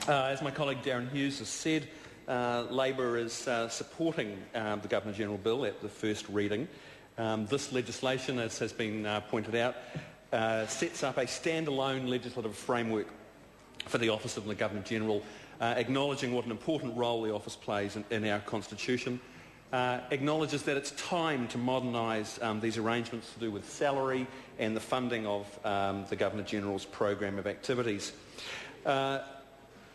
As my colleague Darren Hughes has said, Labor is supporting the Governor-General Bill at the first reading. This legislation, as has been pointed out, sets up a standalone legislative framework for the Office of the Governor-General, acknowledging what an important role the office plays in our Constitution, acknowledges that it's time to modernise these arrangements to do with salary and the funding of the Governor-General's program of activities.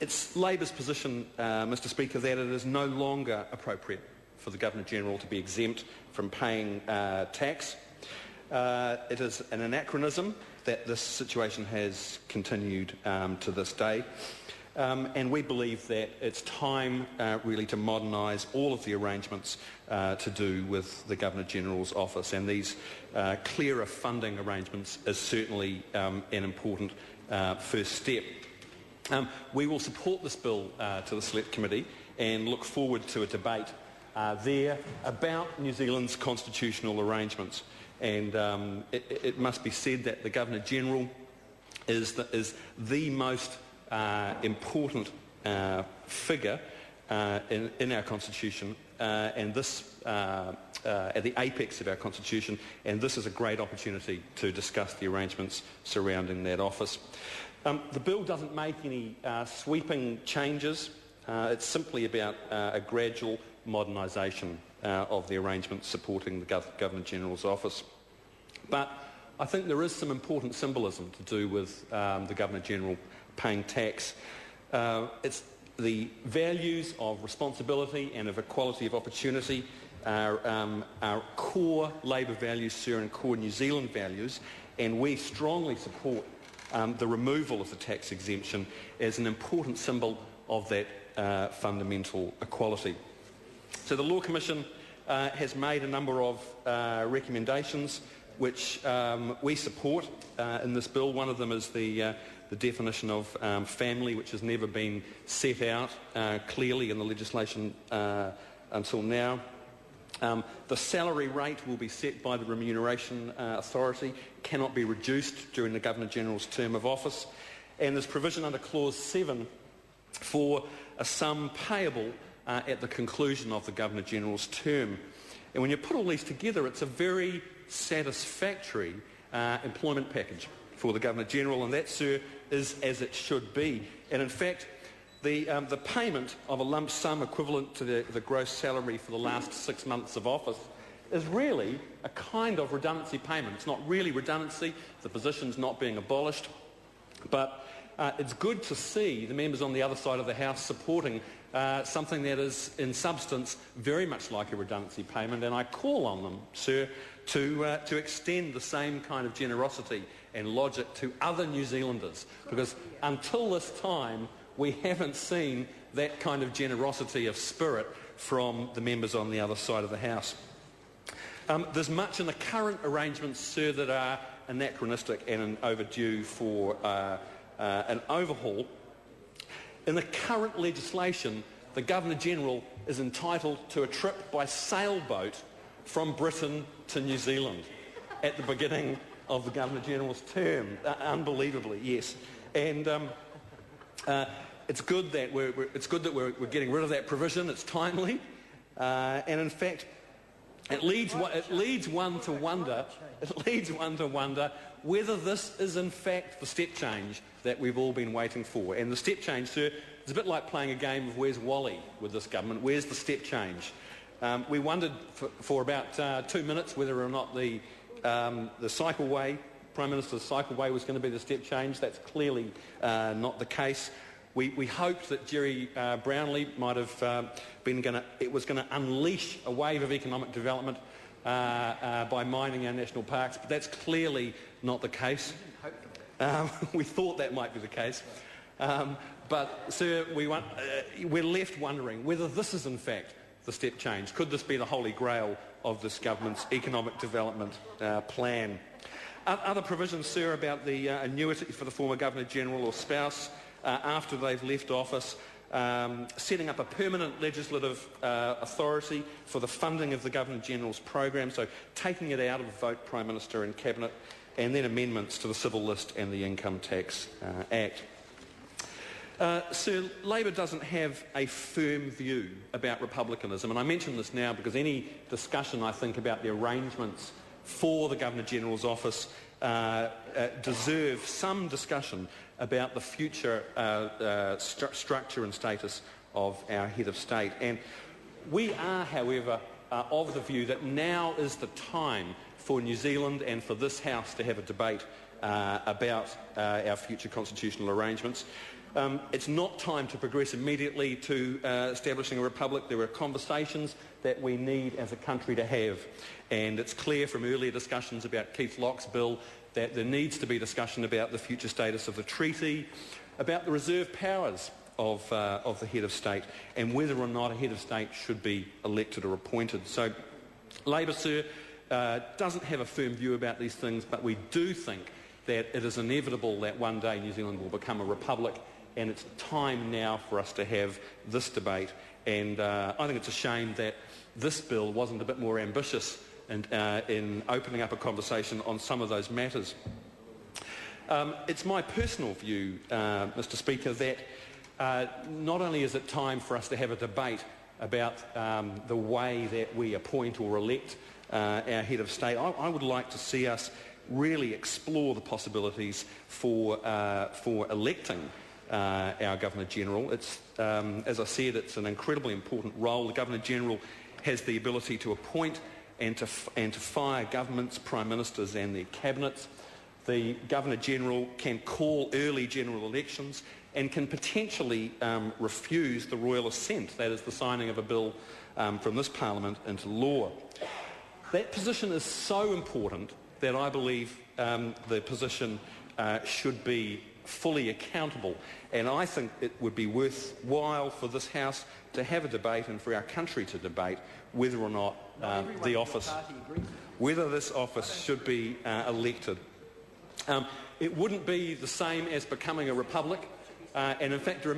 It's Labor's position, Mr Speaker, that it is no longer appropriate for the Governor-General to be exempt from paying tax. It is an anachronism that this situation has continued to this day. And we believe that it's time really to modernise all of the arrangements to do with the Governor-General's office, and these clearer funding arrangements is certainly an important first step. We will support this bill to the Select Committee and look forward to a debate there about New Zealand's constitutional arrangements. And it must be said that the Governor-General is the most important figure in our Constitution, and this at the apex of our Constitution, and this is a great opportunity to discuss the arrangements surrounding that office. The bill doesn't make any sweeping changes. It's simply about a gradual modernisation of the arrangements supporting the Governor-General's office. But I think there is some important symbolism to do with the Governor-General paying tax. It's the values of responsibility and of equality of opportunity are core Labor values, sir, and core New Zealand values, and we strongly support the removal of the tax exemption as an important symbol of that fundamental equality. So the Law Commission has made a number of recommendations which we support in this bill. One of them is the definition of family, which has never been set out clearly in the legislation until now. The salary rate will be set by the Remuneration Authority, cannot be reduced during the Governor-General's term of office, and there's provision under Clause 7 for a sum payable at the conclusion of the Governor-General's term. And when you put all these together, it's a very satisfactory employment package for the Governor-General, and that, sir, is as it should be. And in fact, the payment of a lump sum equivalent to the gross salary for the last 6 months of office is really a kind of redundancy payment. It's not really redundancy, the position's not being abolished, but it's good to see the members on the other side of the House supporting something that is in substance very much like a redundancy payment, and I call on them, sir, to extend the same kind of generosity and logic to other New Zealanders, because until this time we haven't seen that kind of generosity of spirit from the members on the other side of the House. There's much in the current arrangements, sir, that are anachronistic and overdue for an overhaul. In the current legislation, the Governor-General is entitled to a trip by sailboat from Britain to New Zealand at the beginning of the Governor-General's term. Unbelievably, yes. And it's good that we're getting rid of that provision. It's timely, and in fact, it leads one to wonder whether this is in fact the step change that we've all been waiting for. And the step change, sir, is a bit like playing a game of Where's Wally with this government. Where's the step change? We wondered for about 2 minutes whether or not the cycleway, Prime Minister's cycleway, was going to be the step change. That's clearly not the case. We hoped that Jerry Brownlee might have was going to unleash a wave of economic development by mining our national parks, but that's clearly not the case. We thought that might be the case. But, sir, we're left wondering whether this is in fact the step change. Could this be the holy grail of this government's economic development plan? Other provisions, sir, about the annuity for the former Governor-General or spouse after they've left office, setting up a permanent legislative authority for the funding of the Governor-General's program, so taking it out of vote Prime Minister and Cabinet, and then amendments to the Civil List and the Income Tax Act. Sir, Labor doesn't have a firm view about republicanism, and I mention this now because any discussion, I think, about the arrangements for the Governor-General's office deserves some discussion about the future structure and status of our head of state. And we are, however, of the view that now is the time for New Zealand and for this House to have a debate about our future constitutional arrangements. It's not time to progress immediately to establishing a republic. There are conversations that we need as a country to have, and it's clear from earlier discussions about Keith Locke's bill that there needs to be discussion about the future status of the treaty, about the reserve powers of the head of state, and whether or not a head of state should be elected or appointed. So Labor, sir, doesn't have a firm view about these things, but we do think that it is inevitable that one day New Zealand will become a republic, and it's time now for us to have this debate. And I think it's a shame that this bill wasn't a bit more ambitious in opening up a conversation on some of those matters. It's my personal view, Mr. Speaker, that not only is it time for us to have a debate about the way that we appoint or elect our head of state, I would like to see us really explore the possibilities for electing our Governor-General. It's, as I said, it's an incredibly important role. The Governor-General has the ability to appoint and to fire governments, prime ministers and their cabinets. The Governor-General can call early general elections and can potentially refuse the royal assent, that is the signing of a bill from this Parliament into law. That position is so important that I believe the position should be fully accountable, and I think it would be worthwhile for this House to have a debate and for our country to debate whether or not whether this office should be elected. It wouldn't be the same as becoming a republic, and in fact there are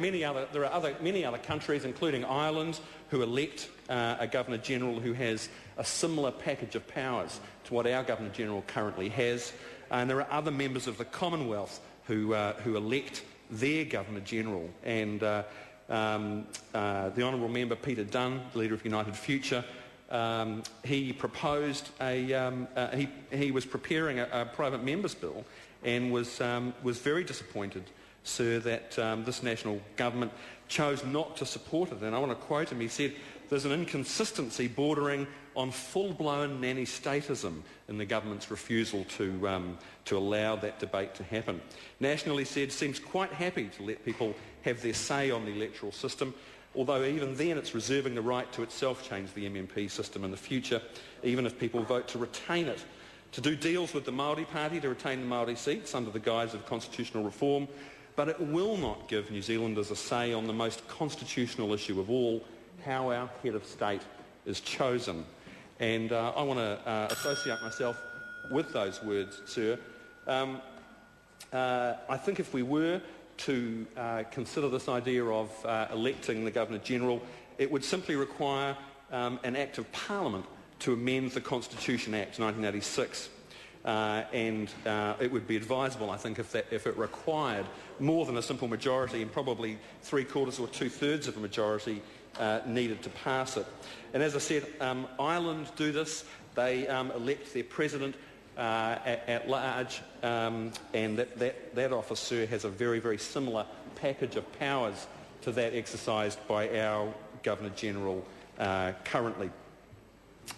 many other countries, including Ireland, who elect a Governor-General who has a similar package of powers to what our Governor-General currently has, and there are other members of the Commonwealth who elect their Governor-General. And the Honourable Member Peter Dunn, the Leader of United Future, he proposed he was preparing a private member's bill and was very disappointed, sir, that this national government chose not to support it. And I want to quote him. He said, "There's an inconsistency bordering on full-blown nanny-statism in the government's refusal to allow that debate to happen. National," he said, "seems quite happy to let people have their say on the electoral system, although even then it's reserving the right to itself change the MMP system in the future, even if people vote to retain it, to do deals with the Māori Party to retain the Māori seats under the guise of constitutional reform, but it will not give New Zealanders a say on the most constitutional issue of all, how our head of state is chosen." And I want to associate myself with those words, sir. I think if we were to consider this idea of electing the Governor-General, it would simply require an Act of Parliament to amend the Constitution Act 1986. And it would be advisable, I think, if it required more than a simple majority, and probably 3/4 or 2/3 of a majority needed to pass it. And as I said, Ireland do this. They elect their president at large, and that office, sir, has a very, very similar package of powers to that exercised by our Governor-General currently.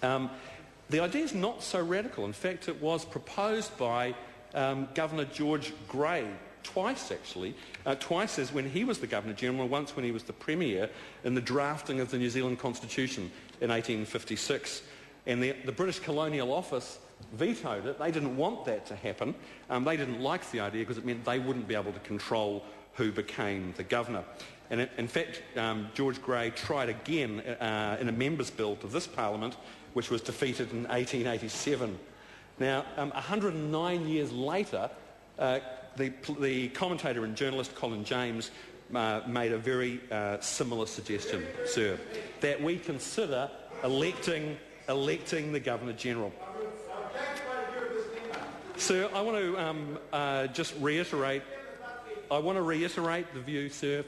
The idea is not so radical. In fact, it was proposed by Governor George Grey twice, actually. Twice as when he was the Governor-General, once when he was the Premier in the drafting of the New Zealand Constitution in 1856. And the British Colonial Office vetoed it. They didn't want that to happen. They didn't like the idea because it meant they wouldn't be able to control who became the governor. And in fact, George Grey tried again in a member's bill to this Parliament, which was defeated in 1887. Now, 109 years later, the commentator and journalist Colin James made a very similar suggestion, sir, that we consider electing the Governor-General. Sir, I want to just reiterate the view, sir,